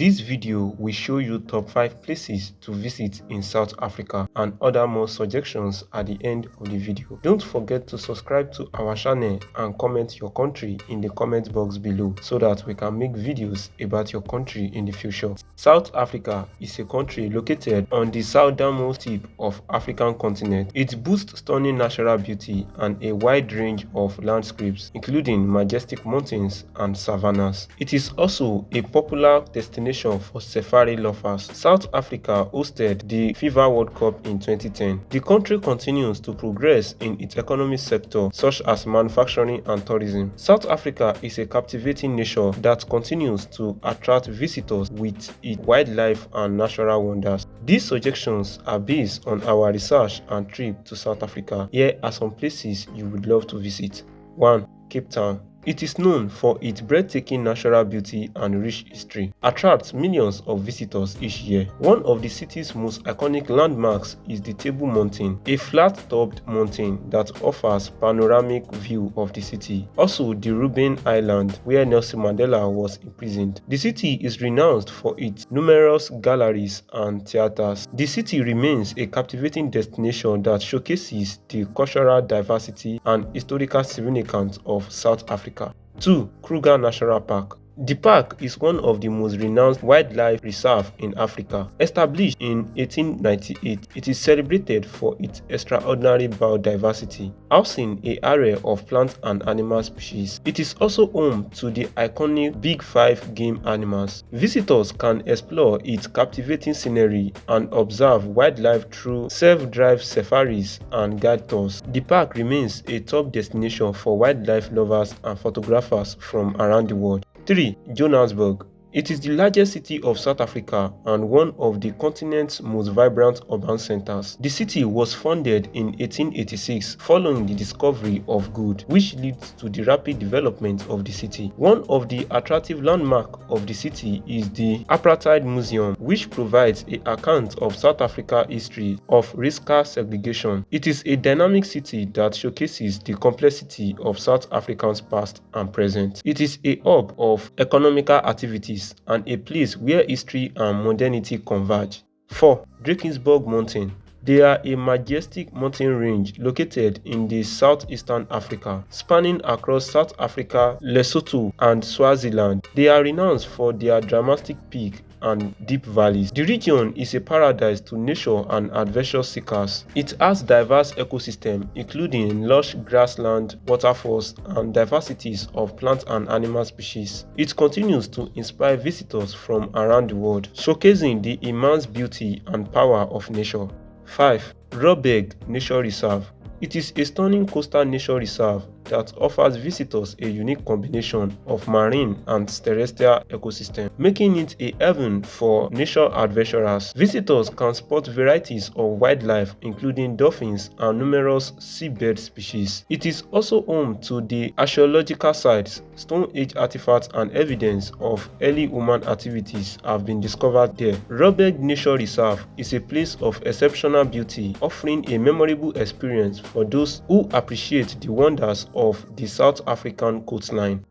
This video will show you top 5 places to visit in South Africa and other more suggestions at the end of the video. Don't forget to subscribe to our channel and comment your country in the comment box below so that we can make videos about your country in the future. South Africa is a country located on the southernmost tip of African continent. It boasts stunning natural beauty and a wide range of landscapes, including majestic mountains and savannahs. It is also a popular destination for safari lovers. South Africa hosted the FIFA World Cup in 2010. The country continues to progress in its economic sector such as manufacturing and tourism. South Africa is a captivating nation that continues to attract visitors with its wildlife and natural wonders. These suggestions are based on our research and trip to South Africa. Here are some places you would love to visit. 1. Cape Town. It is known for its breathtaking natural beauty and rich history, attracts millions of visitors each year. One of the city's most iconic landmarks is the Table Mountain, a flat-topped mountain that offers panoramic view of the city. Also, the Robben Island, where Nelson Mandela was imprisoned. The city is renowned for its numerous galleries and theaters. The city remains a captivating destination that showcases the cultural diversity and historical significance of South Africa. 2. Kruger National Park. The park is one of the most renowned wildlife reserves in Africa. Established in 1898, it is celebrated for its extraordinary biodiversity, housing an array of plant and animal species. It is also home to the iconic Big Five game animals. Visitors can explore its captivating scenery and observe wildlife through self-drive safaris and guide tours. The park remains a top destination for wildlife lovers and photographers from around the world. 3. Jonasburg. It is the largest city of South Africa and one of the continent's most vibrant urban centers. The city was founded in 1886 following the discovery of gold, which leads to the rapid development of the city. One of the attractive landmarks of the city is the Apartheid Museum, which provides an account of South Africa's history of racial segregation. It is a dynamic city that showcases the complexity of South Africa's past and present. It is a hub of economical activities and a place where history and modernity converge. 4. Drakensberg Mountains. They are a majestic mountain range located in the southeastern Africa, spanning across South Africa, Lesotho, and Swaziland. They are renowned for their dramatic peak and deep valleys. The region is a paradise to nature and adventure seekers. It has diverse ecosystems, including lush grassland, waterfalls, and diversities of plant and animal species. It continues to inspire visitors from around the world, showcasing the immense beauty and power of nature. 5. Robberg Nature Reserve. It is a stunning coastal nature reserve that offers visitors a unique combination of marine and terrestrial ecosystem, making it a haven for nature adventurers. Visitors can spot varieties of wildlife including dolphins and numerous seabird species. It is also home to the archaeological sites. Stone Age artifacts and evidence of early human activities have been discovered there. Robberg Nature Reserve is a place of exceptional beauty, offering a memorable experience for those who appreciate the wonders of the South African coastline.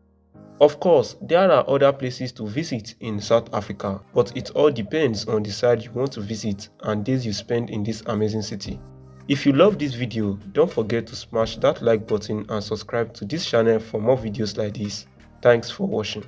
Of course, there are other places to visit in South Africa, but it all depends on the side you want to visit and days you spend in this amazing city. If you love this video, don't forget to smash that like button and subscribe to this channel for more videos like this. Thanks for watching.